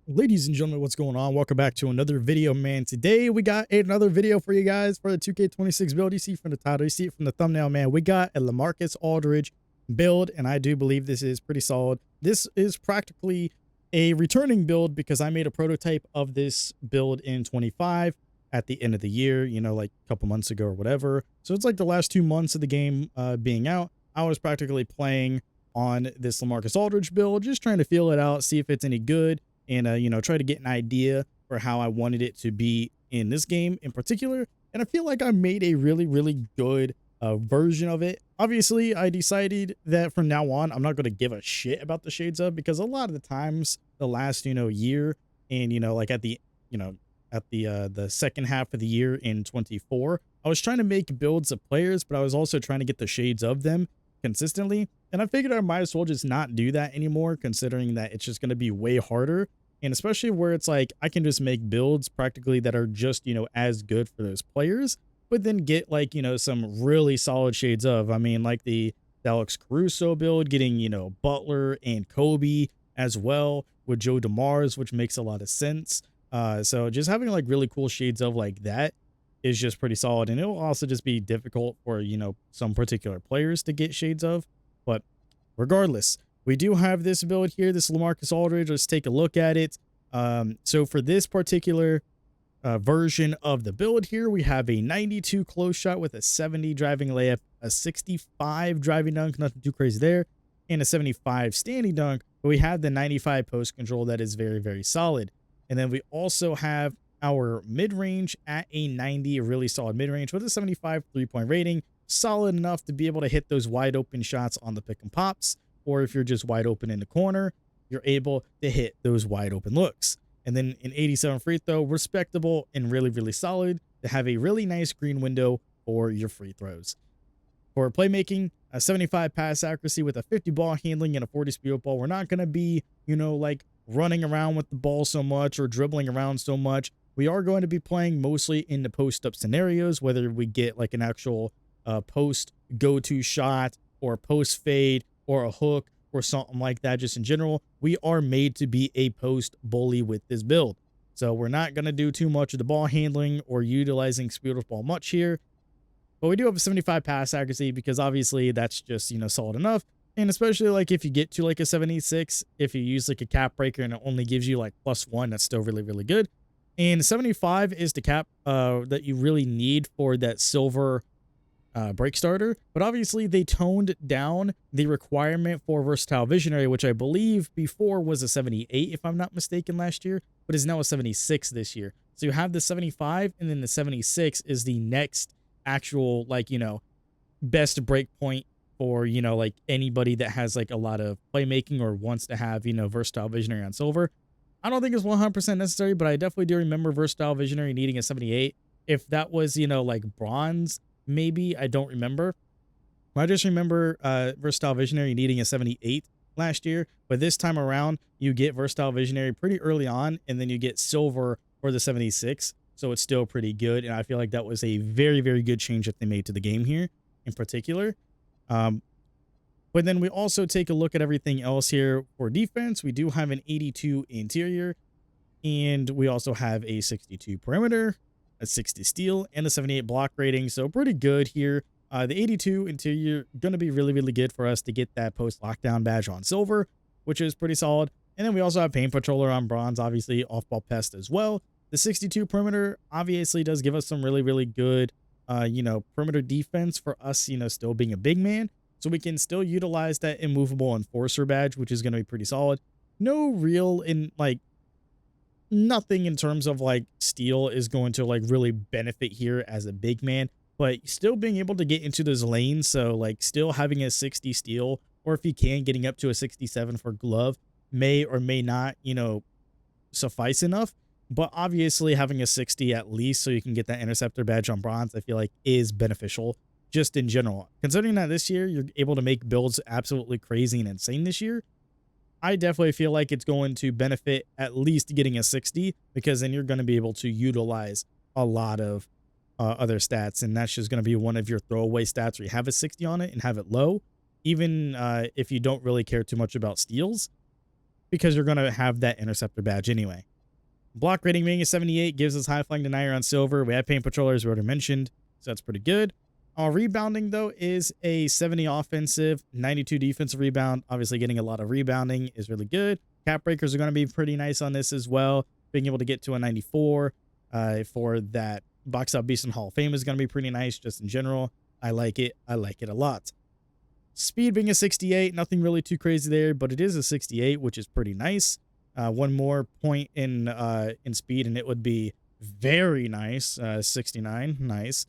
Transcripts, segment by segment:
Ladies and gentlemen, what's going on? Welcome back to another video, man. Today we got another video for you guys for the 2K26 build. You see from the title, you see it from the thumbnail, man. We got a LaMarcus Aldridge build, and I do believe this is pretty solid. This is practically a returning build because I made a prototype of this build in 25 at the end of the year, you know, like a couple months ago or whatever. So it's like the last 2 months of the game being out. I was practically playing on this LaMarcus Aldridge build, just trying to feel it out, see if it's any good, and you know, try to get an idea for how I wanted it to be in this game in particular. And I feel like I made a really good version of it. Obviously, I decided that from now on, I'm not going to give a shit about the shades of, because a lot of the times the last, you know, year, and you know, like at the, you know, at the second half of the year in 24, I was trying to make builds of players, but I was also trying to get the shades of them consistently. And I figured I might as well just not do that anymore, considering that it's just going to be way harder. And especially where it's like I can just make builds practically that are just, you know, as good for those players, but then get like, you know, some really solid shades of. I mean, like the Alex Caruso build, getting, you know, Butler and Kobe as well with Joe DeMars, which makes a lot of sense. So just having like really cool shades of like that is just pretty solid. And it will also just be difficult for, you know, some particular players to get shades of. But regardless, we do have this build here, this LaMarcus Aldridge. Let's take a look at it. So for this particular version of the build here, we have a 92 close shot with a 70 driving layup, a 65 driving dunk, nothing too crazy there, and a 75 standing dunk. But we have the 95 post control that is very solid. And then we also have our mid-range at a 90, a really solid mid-range with a 75 three-point rating, solid enough to be able to hit those wide open shots on the pick and pops, or if you're just wide open in the corner, you're able to hit those wide open looks. And then an 87 free throw, respectable and really solid, to have a really nice green window for your free throws. For playmaking, a 75 pass accuracy with a 50 ball handling and a 40 speed ball. We're not going to be, you know, like running around with the ball so much or dribbling around so much. We are going to be playing mostly in the post-up scenarios, whether we get like an actual post go-to shot or post fade or a hook or something like that. Just in general, we are made to be a post bully with this build. So we're not going to do too much of the ball handling or utilizing speed with ball much here. But we do have a 75 pass accuracy because obviously that's just, you know, solid enough. And especially like if you get to like a 76, if you use like a cap breaker and it only gives you like +1, that's still really good. And 75 is the cap that you really need for that silver break starter. But obviously they toned down the requirement for versatile visionary, which I believe before was a 78 if I'm not mistaken last year, but is now a 76 this year. So you have the 75, and then the 76 is the next actual, like, you know, best break point for, you know, like anybody that has like a lot of playmaking or wants to have, you know, versatile visionary on silver. I don't think it's 100% necessary, but I definitely do remember versatile visionary needing a 78. If that was, you know, like bronze, maybe, I don't remember. I just remember versatile visionary needing a 78 last year, but this time around you get versatile visionary pretty early on, and then you get silver for the 76, so it's still pretty good. And I feel like that was a very good change that they made to the game here in particular. But then we also take a look at everything else here. For defense, we do have an 82 interior, and we also have a 62 perimeter, a 60 steal, and a 78 block rating. So pretty good here. The 82 interior going to be really good for us to get that post lockdown badge on silver, which is pretty solid. And then we also have paint patroller on bronze, obviously off ball pest as well. The 62 perimeter obviously does give us some really good, you know, perimeter defense for us, you know, still being a big man. So we can still utilize that immovable enforcer badge, which is going to be pretty solid. No real nothing in terms of like steal is going to like really benefit here as a big man, but still being able to get into those lanes. So like still having a 60 steal, or if you can, getting up to a 67 for glove may or may not, you know, suffice enough. But obviously having a 60 at least so you can get that interceptor badge on bronze, I feel like is beneficial just in general. Considering that this year you're able to make builds absolutely crazy and insane this year, I definitely feel like it's going to benefit at least getting a 60, because then you're going to be able to utilize a lot of other stats, and that's just going to be one of your throwaway stats where you have a 60 on it and have it low, even if you don't really care too much about steals. because you're going to have that interceptor badge anyway. Block rating being a 78 gives us high flying denier on silver. We have paint patrollers we already mentioned, so that's pretty good. Our rebounding, though, is a 70 offensive, 92 defensive rebound. Obviously, getting a lot of rebounding is really good. Cap breakers are going to be pretty nice on this as well. Being able to get to a 94 for that box out beast and Hall of Fame is going to be pretty nice just in general. I like it. I like it a lot. Speed being a 68, nothing really too crazy there, but it is a 68, which is pretty nice. One more point in speed, and it would be very nice. 69, nice.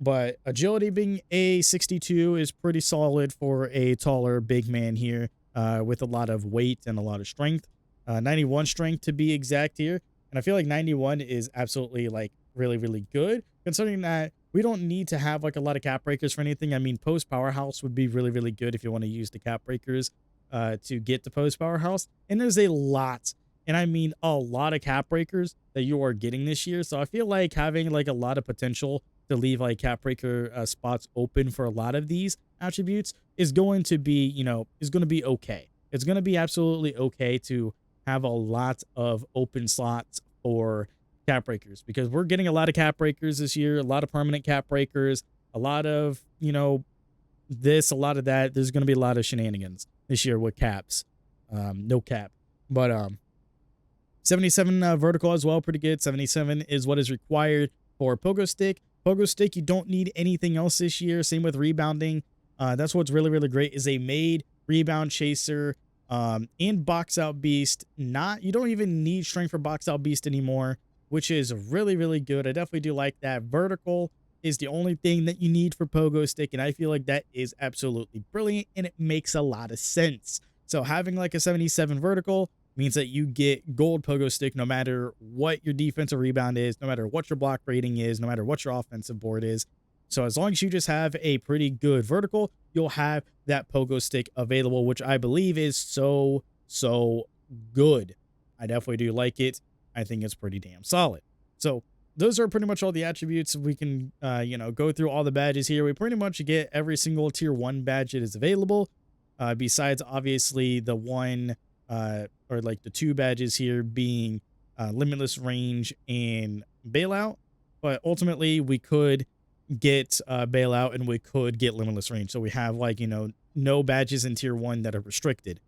But agility being a 62 is pretty solid for a taller big man here with a lot of weight and a lot of strength. 91 strength to be exact here. And I feel like 91 is absolutely like really, really good, considering that we don't need to have like a lot of cap breakers for anything. I mean, post powerhouse would be really, really good if you want to use the cap breakers to get to post powerhouse. And there's a lot, and I mean a lot of cap breakers that you are getting this year. So I feel like having like a lot of potential to leave like cap breaker spots open for a lot of these attributes is going to be, you know, is going to be okay. It's going to be absolutely okay to have a lot of open slots for cap breakers, because we're getting a lot of cap breakers this year, a lot of permanent cap breakers, a lot of, you know, this, a lot of that. There's going to be a lot of shenanigans this year with caps. No cap, but 77 vertical as well, pretty good. 77 is what is required for pogo stick. Pogo stick, you don't need anything else this year. Same with rebounding. That's what's really, really great is a made rebound chaser and box out beast. You don't even need strength for box out beast anymore, which is really, really good. I definitely do like that. Vertical is the only thing that you need for pogo stick, and I feel like that is absolutely brilliant, and it makes a lot of sense. So having like a 77 vertical means that you get gold pogo stick no matter what your defensive rebound is, no matter what your block rating is, no matter what your offensive board is. So as long as you just have a pretty good vertical, you'll have that pogo stick available, which I believe is so good. I definitely do like it. I think it's pretty damn solid. So those are pretty much all the attributes. We can, you know, go through all the badges here. We pretty much get every single tier 1 badge that is available, besides obviously the one, or like the 2 badges here being limitless range and bailout. But ultimately we could get bailout and we could get limitless range. So we have like, you know, no badges in tier 1 that are restricted.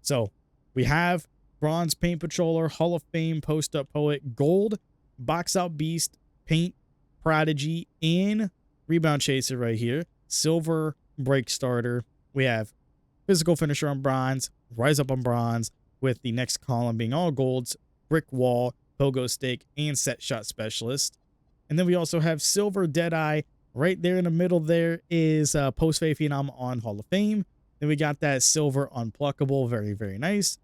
So we have bronze paint patroller, Hall of Fame post up poet, gold box out beast, paint prodigy, and rebound chaser right here, silver break starter. We have physical finisher on bronze, rise up on bronze, with the next column being all golds, brick wall, pogo stick, and set shot specialist. And then we also have silver deadeye. Right there in the middle there is post fade phenom on Hall of Fame. Then we got that silver unpluckable, very, very nice.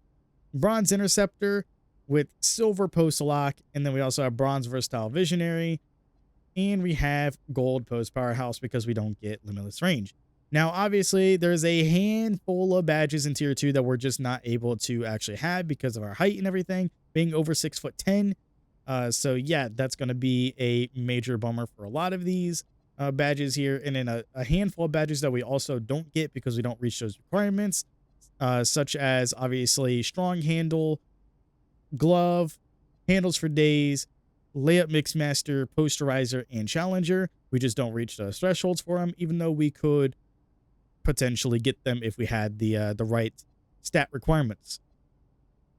Bronze interceptor with silver post lock, and then we also have bronze versatile visionary, and we have gold post powerhouse because we don't get limitless range. Now obviously there's a handful of badges in tier 2 that we're just not able to actually have because of our height and everything being over 6'10". So yeah, that's going to be a major bummer for a lot of these badges here, and then a handful of badges that we also don't get because we don't reach those requirements, such as obviously strong handle, glove, handles for days, layup mixmaster, posterizer, and challenger. We just don't reach those thresholds for them, even though we could potentially get them if we had the right stat requirements.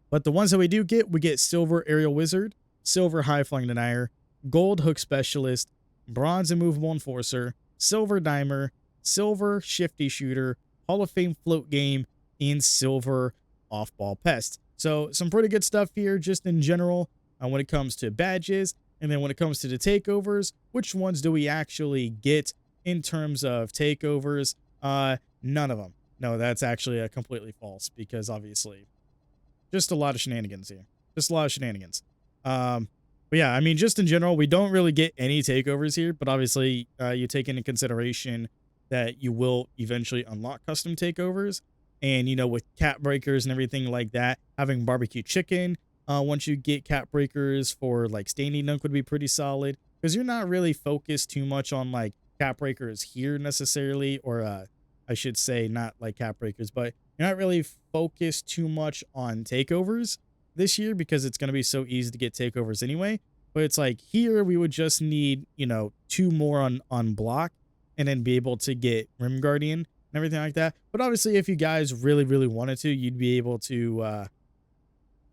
But the ones that we do get, we get silver aerial wizard, silver high flying denier, gold hook specialist, bronze immovable enforcer, silver dimer, silver shifty shooter, Hall of Fame float game, and silver off ball pest. So some pretty good stuff here just in general when it comes to badges. And then when it comes to the takeovers, which ones do we actually get in terms of takeovers? None of them. No, that's actually completely false, because obviously just a lot of shenanigans here. Just a lot of shenanigans. But yeah, I mean, just in general, we don't really get any takeovers here, but obviously you take into consideration that you will eventually unlock custom takeovers. And, you know, with cap breakers and everything like that, having barbecue chicken, once you get cap breakers for like standing dunk would be pretty solid, because you're not really focused too much on like cap breakers here necessarily, or I should say not like cap breakers, but you're not really focused too much on takeovers this year because it's going to be so easy to get takeovers anyway. But it's like here we would just need, you know, 2 more on block and then be able to get rim guardian and everything like that. But obviously if you guys really, really wanted to, you'd be able to,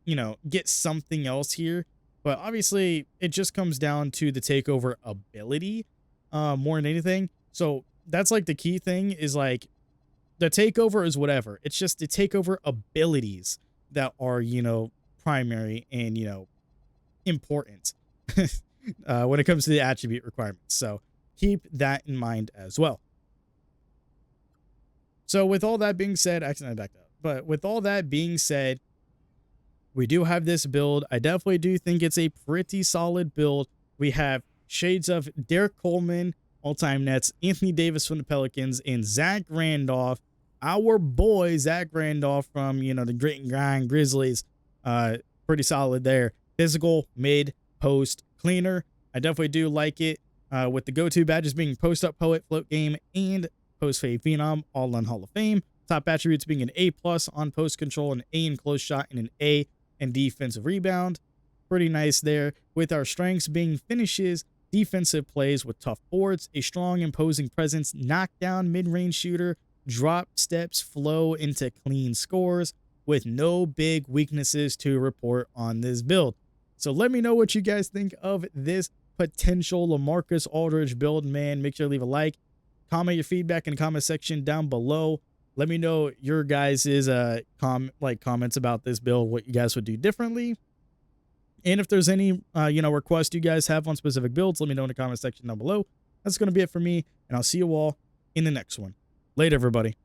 you know, get something else here. But obviously it just comes down to the takeover ability more than anything. So that's like the key thing is like the takeover is whatever. It's just the takeover abilities that are, you know, primary and, you know, important when it comes to the attribute requirements. So keep that in mind as well. So with all that being said, actually I backed up, but with all that being said, we do have this build. I definitely do think it's a pretty solid build. We have shades of Derek Coleman, all-time Nets, Anthony Davis from the Pelicans, and Zach Randolph, our boy Zach Randolph from, you know, the Grit and Grind Grizzlies. Pretty solid there. Physical, mid, post, cleaner. I definitely do like it. With the go-to badges being post-up poet, float game, and post-fade phenom, all on Hall of Fame. Top attributes being an A+ on post control, an A in close shot, and an A in defensive rebound. Pretty nice there. With our strengths being finishes, defensive plays with tough boards, a strong imposing presence, knockdown mid-range shooter, drop steps flow into clean scores with no big weaknesses to report on this build. So let me know what you guys think of this potential LaMarcus Aldridge build, man. Make sure to leave a like, comment your feedback in the comment section down below. Let me know your guys' comments about this build, what you guys would do differently. And if there's any, you know, requests you guys have on specific builds, let me know in the comment section down below. That's going to be it for me, and I'll see you all in the next one. Later, everybody.